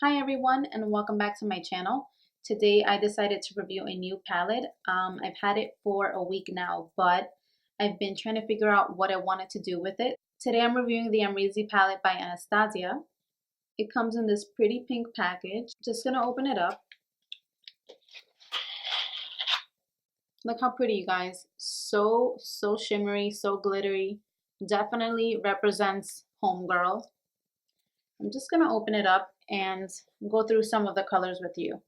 Hi everyone and welcome back to my channel. Today I decided to review a new palette. I've had it for a week now, but I've been trying to figure out what I wanted to do with it. Today I'm reviewing the AMREZY palette by Anastasia. It comes in this pretty pink package. Just gonna open it up. Look how pretty, you guys. So shimmery, so glittery. Definitely represents homegirl. I'm just gonna open it up and go through some of the colors with you.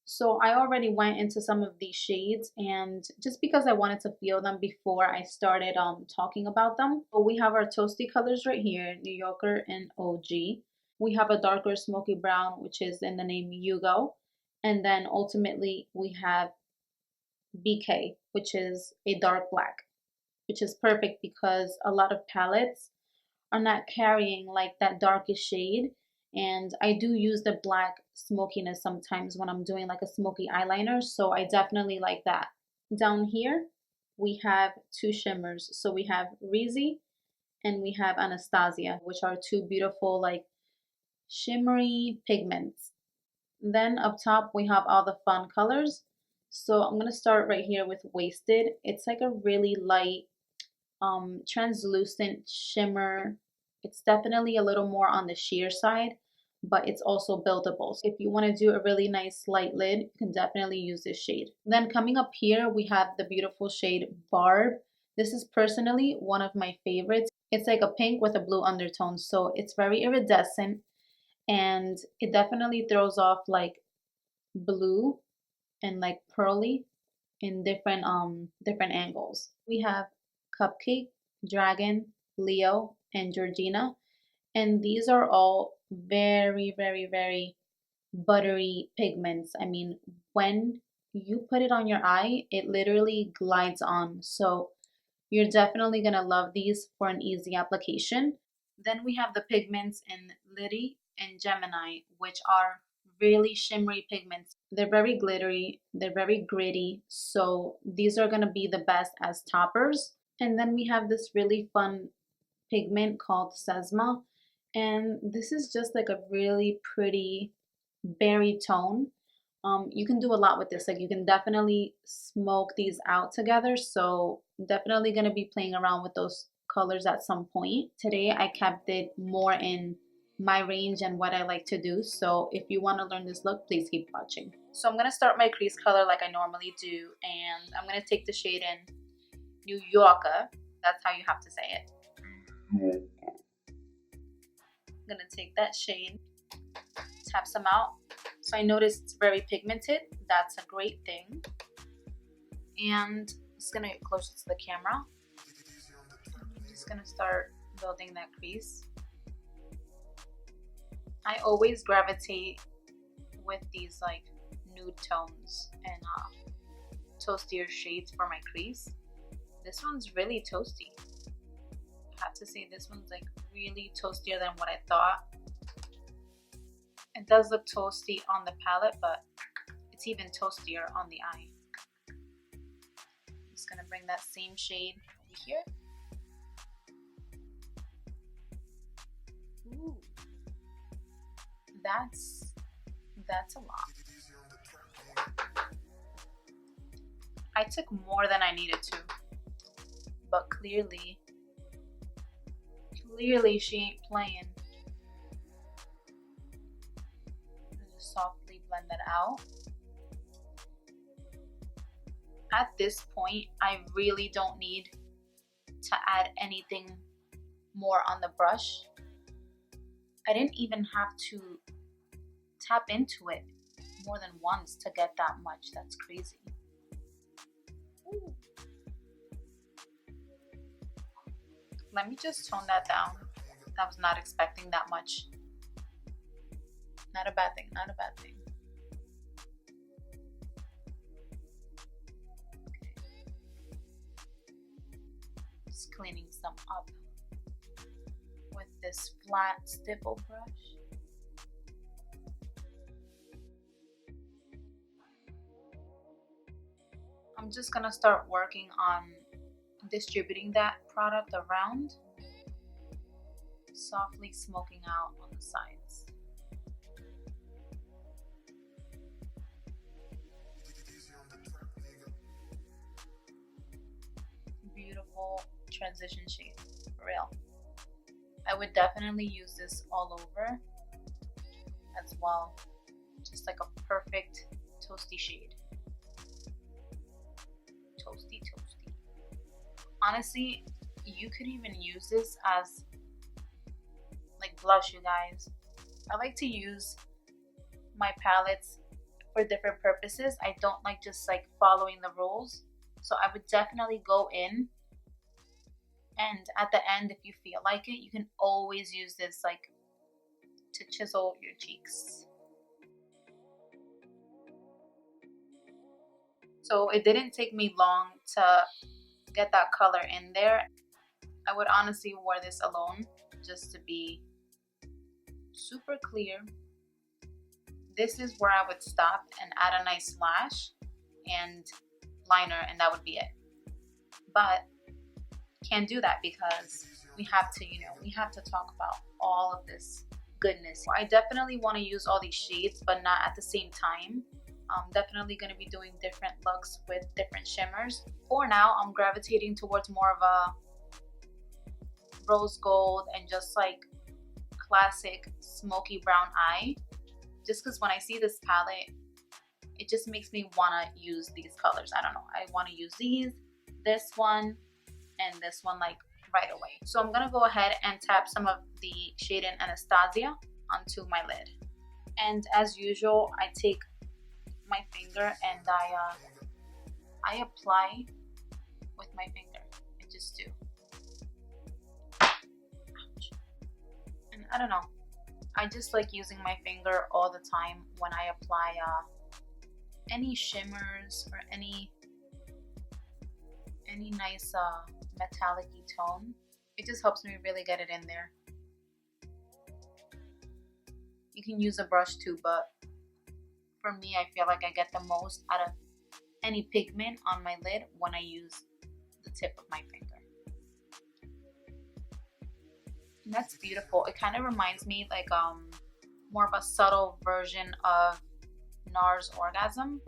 So I already went into some of these shades, and just because I wanted to feel them before I started talking about them. So we have our toasty colors right here, New Yorker and OG. We have a darker smoky brown, which is in the name Yugo. And then ultimately we have BK, which is a dark black, which is perfect because a lot of palettes are not carrying like that darkest shade. And I do use the black smokiness sometimes when I'm doing like a smoky eyeliner, so I definitely like that. Down here we have two shimmers. So we have Reezy and we have Anastasia, which are two beautiful like shimmery pigments. Then up top we have all the fun colors. So I'm gonna start right here with Wasted. It's like a really light translucent shimmer. It's definitely a little more on the sheer side, but it's also buildable. So if you want to do a really nice light lid, you can definitely use this shade. Then coming up here, we have the beautiful shade Barb. This is personally one of my favorites. It's like a pink with a blue undertone, so it's very iridescent, and it definitely throws off like blue and like pearly in different angles. We have Cupcake, Dragon, Leo, and Georgina, and these are all very buttery pigments. I mean, when you put it on your eye, it literally glides on, so you're definitely gonna love these for an easy application. Then we have the pigments in Liddy and Gemini, which are really shimmery pigments. They're very glittery, they're very gritty, so these are gonna be the best as toppers. And then we have this really fun pigment called Sesma, and this is just like a really pretty berry tone. You can do a lot with this. Like, you can definitely smoke these out together, so definitely going to be playing around with those colors at some point. Today I kept it more in my range and what I like to do, so if you want to learn this look, please keep watching. So I'm going to start my crease color like I normally do, and I'm going to take the shade in New Yorker. That's how you have to say it. I'm going to take that shade, tap some out. So I noticed it's very pigmented. That's a great thing. And I'm just gonna get closer to the camera. I'm just gonna start building that crease. I always gravitate with these like nude tones and toastier shades for my crease. This one's really toasty. I have to say, this one's like really toastier than what I thought. It does look toasty on the palette, but it's even toastier on the eye. I'm just gonna bring that same shade over here. Ooh, that's a lot. I took more than I needed to, but clearly she ain't playing. Softly blend that out. At this point, I really don't need to add anything more on the brush. I didn't even have to tap into it more than once to get that much. That's crazy. Ooh. Let me just tone that down. I was not expecting that much. Not a bad thing, not a bad thing. Okay. Just cleaning some up with this flat stipple brush. I'm just gonna start working on distributing that product around, softly smoking out on the sides. beautiful transition shade, for real. I would definitely use this all over as well. Just like a perfect toasty shade. Toasty, toasty. Honestly, you could even use this as like blush, you guys. I like to use my palettes for different purposes. I don't like just like following the rules. So I would definitely go in, and at the end, if you feel like it, you can always use this like to chisel your cheeks. So it didn't take me long to get that color in there. I would honestly wear this alone just to be super clear. This is where I would stop and add a nice lash and liner, and that would be it. But can't do that because we have to, you know, we have to talk about all of this goodness. I definitely want to use all these shades, but not at the same time. I'm definitely going to be doing different looks with different shimmers. For now, I'm gravitating towards more of a rose gold and just like classic smoky brown eye. Just because when I see this palette, it just makes me want to use these colors. I don't know. I want to use these, this one, and this one like right away. So I'm going to go ahead and tap some of the shade in Anastasia onto my lid. And as usual, I take my finger and I apply with my finger. I just do. Ouch. And I don't know, I just like using my finger all the time when I apply any shimmers or any nice metallic-y tone. It just helps me really get it in there. You can use a brush too, but for me, I feel like I get the most out of any pigment on my lid when I use the tip of my finger. And that's beautiful. It kind of reminds me like more of a subtle version of NARS Orgasm,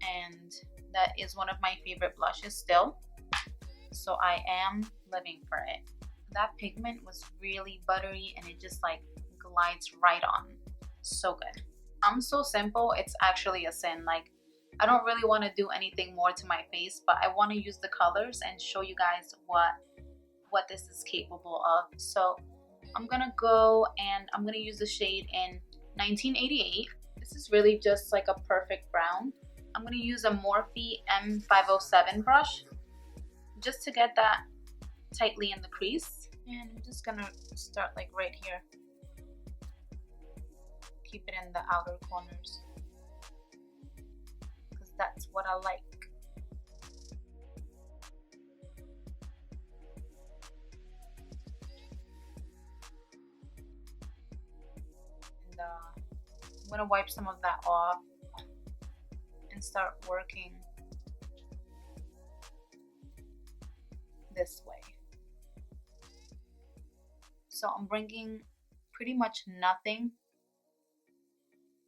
and that is one of my favorite blushes still. So I am living for it. That pigment was really buttery and it just like glides right on. So good. I'm so simple, it's actually a sin. Like, I don't really want to do anything more to my face, but I want to use the colors and show you guys what this is capable of. So I'm gonna go and I'm gonna use the shade in 1988. This is really just like a perfect brown. I'm gonna use a Morphe M507 brush just to get that tightly in the crease, and I'm just gonna start like right here. Keep it in the outer corners because that's what I like. And I'm gonna wipe some of that off and start working this way. So I'm bringing pretty much nothing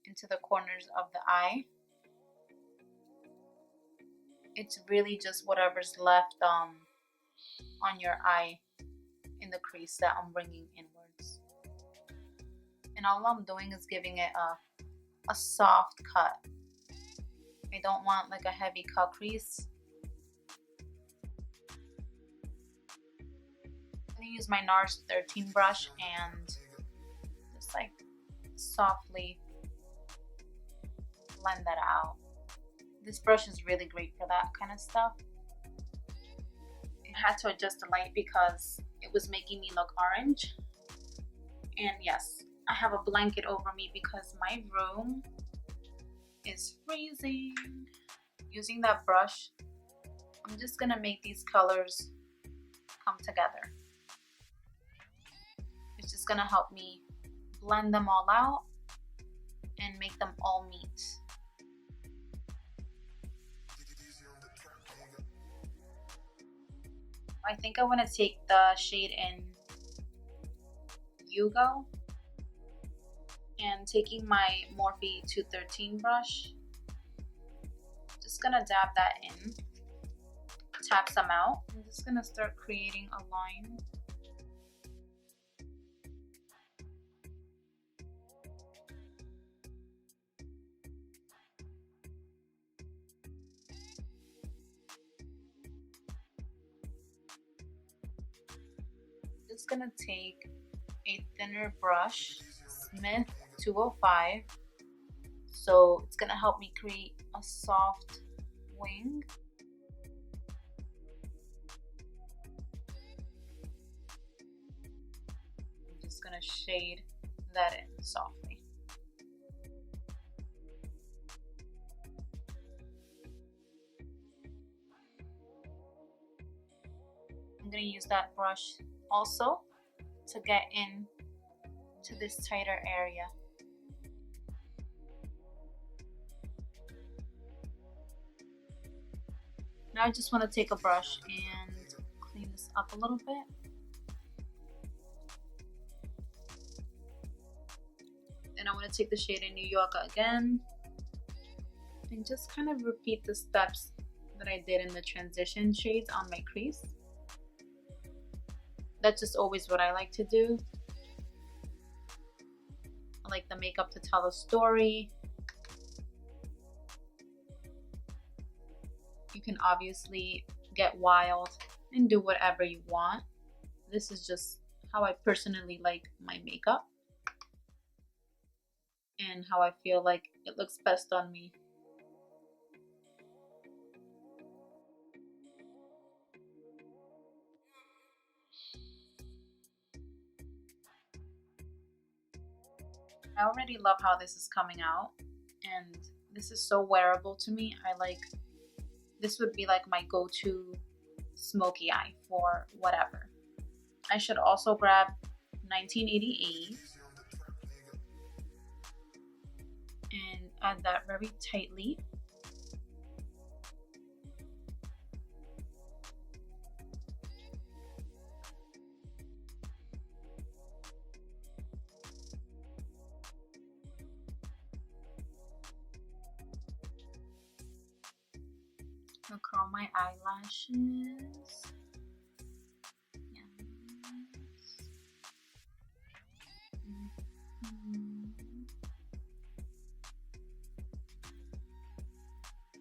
into the corners of the eye. It's really just whatever's left on your eye in the crease that I'm bringing inwards. And all I'm doing is giving it a soft cut. I don't want like a heavy cut crease. I'm gonna use my NARS 13 brush and just like softly blend that out. This brush is really great for that kind of stuff. I had to adjust the light because it was making me look orange. And yes, I have a blanket over me because my room is freezing. Using that brush, I'm just gonna make these colors come together. It's just gonna help me blend them all out and make them all meet. I think I want to take the shade in Yugo and taking my Morphe 213 brush, just gonna dab that in tap some out. I'm just gonna start creating a line. Just gonna take a thinner brush, Smith 205. So it's gonna help me create a soft wing. I'm just gonna shade that in softly. I'm gonna use that brush also to get in to this tighter area. Now I just want to take a brush and clean this up a little bit. Then I want to take the shade in New York again and just kind of repeat the steps that I did in the transition shades on my crease. That's just always what I like to do. I like the makeup to tell a story. You can obviously get wild and do whatever you want. This is just how I personally like my makeup and how I feel like it looks best on me. I already love how this is coming out, and this is so wearable to me. This would be like my go-to smoky eye for whatever. I should also grab 1988 and add that very tightly. I'll curl my eyelashes. Yes.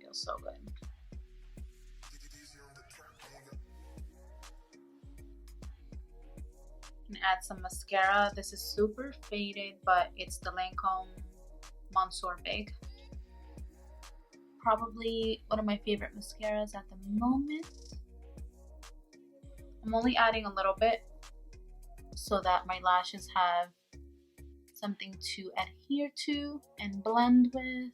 Feels so good. And add some mascara. This is super faded, but it's the Lancôme Monsieur Big. Probably one of my favorite mascaras at the moment. I'm only adding a little bit so that my lashes have something to adhere to and blend with.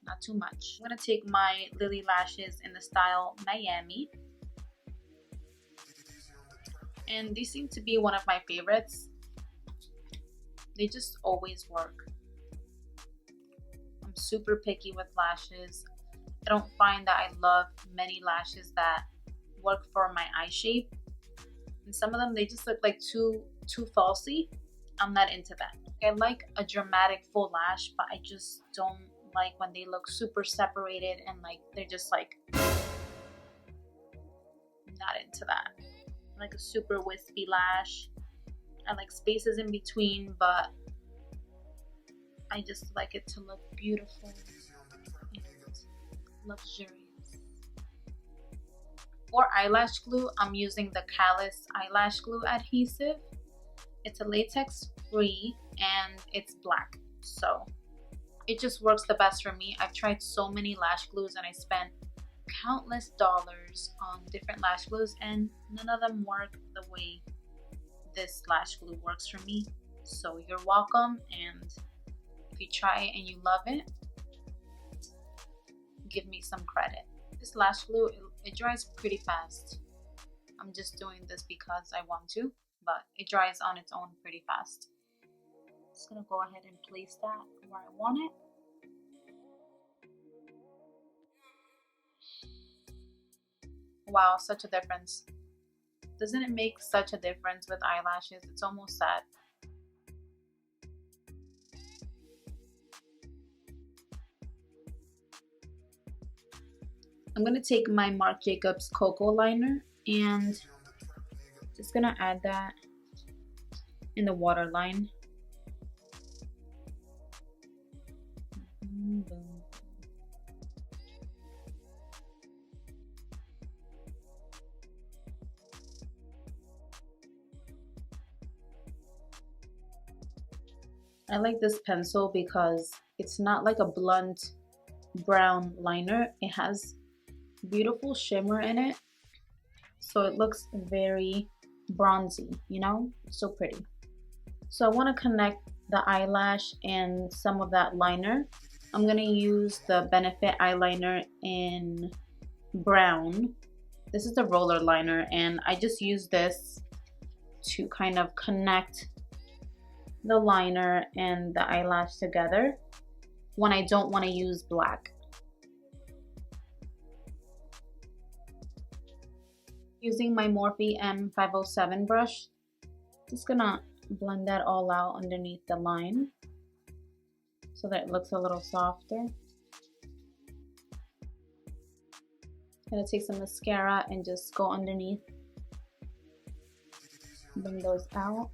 Not too much. I'm gonna take my Lily lashes in the style Miami. And these seem to be one of my favorites. They just always work. I'm super picky with lashes. I don't find that I love many lashes that work for my eye shape. And some of them, they just look like too falsy. I'm not into that. I like a dramatic full lash, but I just don't like when they look super separated and like they're just like not into that. I like a super wispy lash. I like spaces in between, but I just like it to look beautiful and luxurious. For eyelash glue, I'm using the Callus eyelash glue adhesive. It's a latex free and it's black, so it just works the best for me. I've tried so many lash glues and I spent countless dollars on different lash glues and none of them work the way this lash glue works for me. So you're welcome, and if you try it and you love it, give me some credit. This lash glue, it dries pretty fast. I'm just doing this because I want to, but it dries on its own pretty fast. Just gonna go ahead and place that where I want it. Wow, such a difference. Doesn't it make such a difference with eyelashes? It's almost sad. I'm gonna take my Marc Jacobs Cocoa liner and just gonna add that in the waterline. I like this pencil because it's not like a blunt brown liner. It has beautiful shimmer in it, so it looks very bronzy, you know, so pretty. So I want to connect the eyelash and some of that liner. I'm going to use the Benefit eyeliner in brown. This is the roller liner, and I just use this to kind of connect the liner and the eyelash together when I don't want to use black. Using my Morphe M507 brush, just gonna blend that all out underneath the line so that it looks a little softer. Gonna take some mascara and just go underneath, bring those out.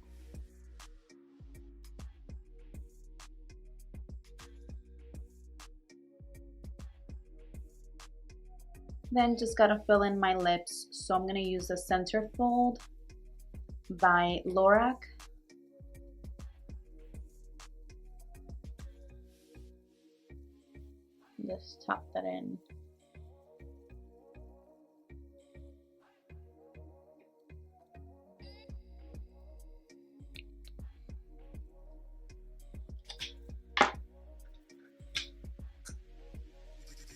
Then just gotta fill in my lips, so I'm gonna use the Centerfold by Lorac. Just tap that in.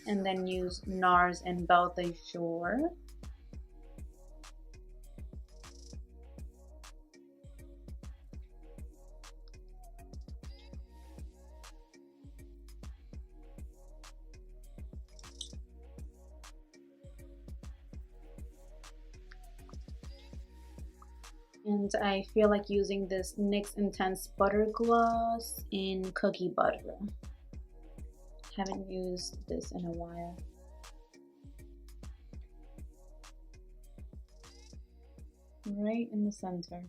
And then use NARS and Belle Jour. And I feel like using this NYX Intense Butter Gloss in Cookie Butter. Haven't used this in a while. Right in the center.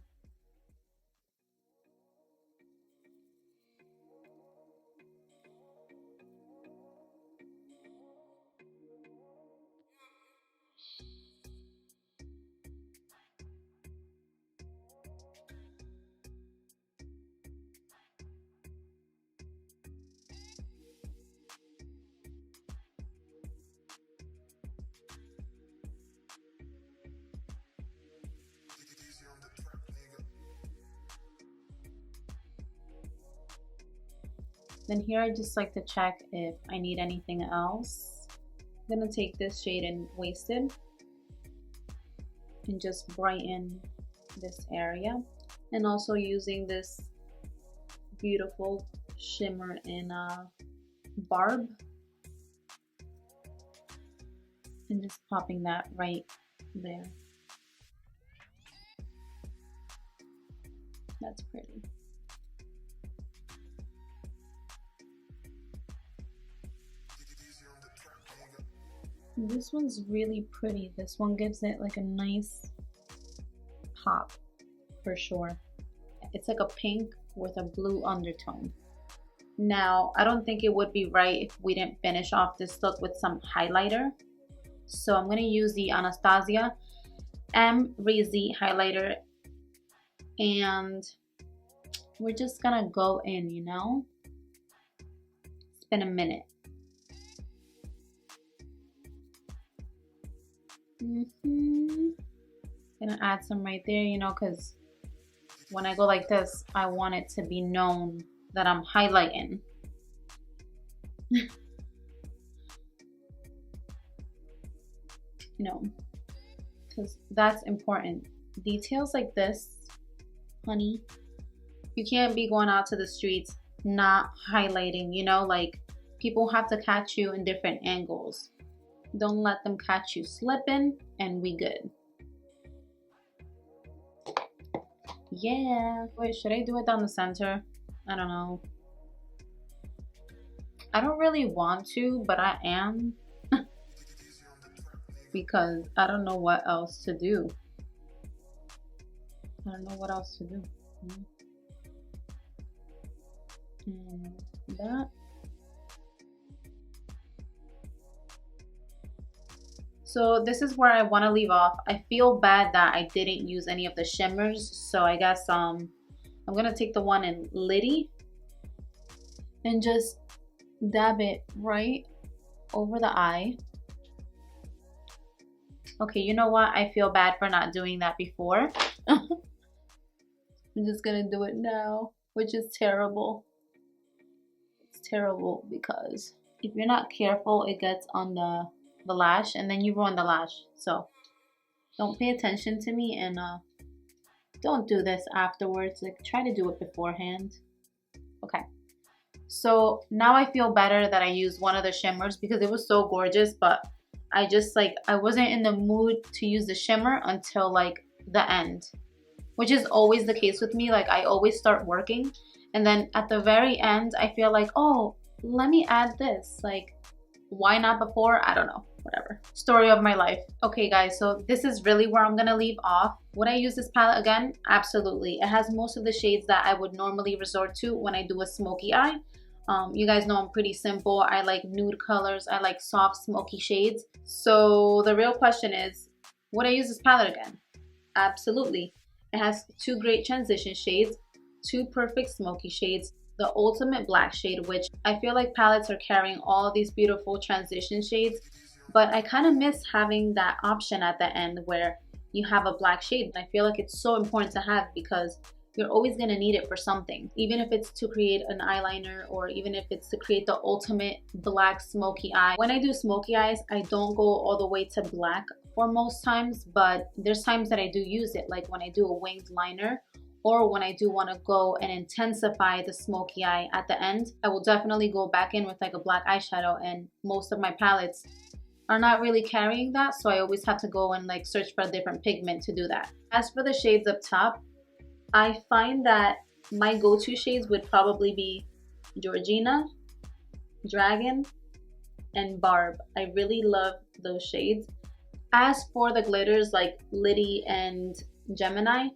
Then here I just like to check if I need anything else. I'm gonna take this shade in Wasted and just brighten this area. And also using this beautiful shimmer in Barb. And just popping that right there. That's pretty. This one's really pretty. This one gives it like a nice pop for sure. It's like a pink with a blue undertone. Now, I don't think it would be right if we didn't finish off this look with some highlighter. So I'm going to use the Anastasia AMREZY highlighter, and we're just going to go in, you know? It's been a minute. Gonna add some right there, you know, because when I go like this, I want it to be known that I'm highlighting. You know, because that's important. Details like this, honey, you can't be going out to the streets not highlighting, you know, like people have to catch you in different angles. Don't let them catch you slipping, and we good. Yeah. Wait, should I do it down the center? I don't know. I don't really want to, but I am. because I don't know what else to do. I don't know what else to do. And that. So this is where I want to leave off. I feel bad that I didn't use any of the shimmers, so I guess I'm gonna take the one in Liddy and just dab it right over the eye. Okay, you know what? I feel bad for not doing that before. I'm just gonna do it now, which is terrible. It's terrible because if you're not careful, it gets on the lash and then you ruin the lash. So don't pay attention to me and don't do this afterwards. Like, try to do it beforehand. Okay. So now I feel better that I used one of the shimmers because it was so gorgeous, but I just I wasn't in the mood to use the shimmer until like the end, which is always the case with me. Like, I always start working and then at the very end I feel like, oh, let me add this. Like, why not before? I don't know, whatever. Story of my life. Okay guys, so this is really where I'm gonna leave off. Would I use this palette again? Absolutely. It has most of the shades that I would normally resort to when I do a smoky eye. You guys know I'm pretty simple. I like nude colors. I like soft smoky shades. So the real question is, would I use this palette again? Absolutely. It has two great transition shades, two perfect smoky shades, the ultimate black shade, which I feel like palettes are carrying all these beautiful transition shades, but I kind of miss having that option at the end where you have a black shade. And I feel like it's so important to have because you're always going to need it for something, even if it's to create an eyeliner or even if it's to create the ultimate black smoky eye. When I do smoky eyes, I don't go all the way to black for most times, but there's times that I do use it, like when I do a winged liner or when I do want to go and intensify the smoky eye at the end. I will definitely go back in with like a black eyeshadow, and most of my palettes are not really carrying that, so I always have to go and like search for a different pigment to do that. As for the shades up top, I find that my go-to shades would probably be Georgina, Dragon, and Barb. I really love those shades. As for the glitters like Liddy and Gemini,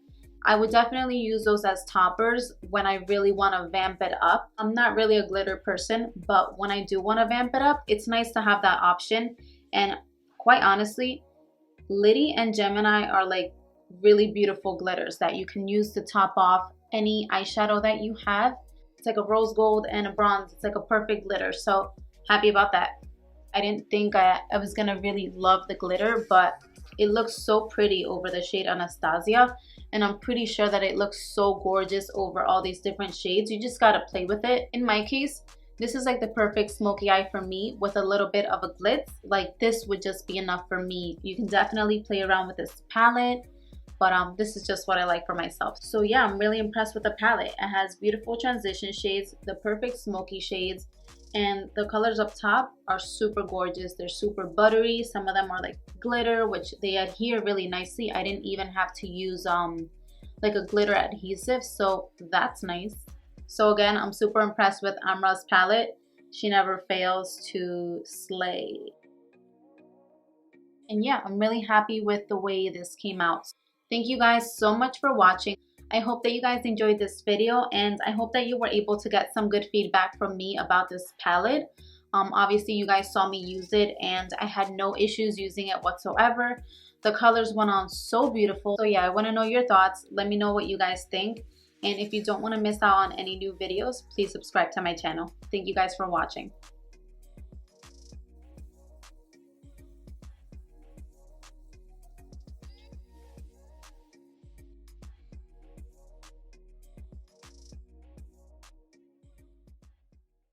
I would definitely use those as toppers when I really want to vamp it up. I'm not really a glitter person, but when I do want to vamp it up, it's nice to have that option. And quite honestly, Liddy and Gemini are like really beautiful glitters that you can use to top off any eyeshadow that you have. It's like a rose gold and a bronze. It's like a perfect glitter, so happy about that. I didn't think I was gonna really love the glitter, but it looks so pretty over the shade Anastasia, and I'm pretty sure that it looks so gorgeous over all these different shades. You just gotta play with it. In my case, this is like the perfect smoky eye for me with a little bit of a glitz. Like, this would just be enough for me. You can definitely play around with this palette, but this is just what I like for myself. So yeah, I'm really impressed with the palette. It has beautiful transition shades, the perfect smoky shades, and the colors up top are super gorgeous. They're super buttery. Some of them are like glitter, which they adhere really nicely. I didn't even have to use like a glitter adhesive, so that's nice. So again, I'm super impressed with Amra's palette. She never fails to slay. And yeah, I'm really happy with the way this came out. Thank you guys so much for watching. I hope that you guys enjoyed this video, and I hope that you were able to get some good feedback from me about this palette. Obviously you guys saw me use it and I had no issues using it whatsoever. The colors went on so beautiful. So yeah, I want to know your thoughts. Let me know what you guys think. And if you don't want to miss out on any new videos, please subscribe to my channel. Thank you guys for watching.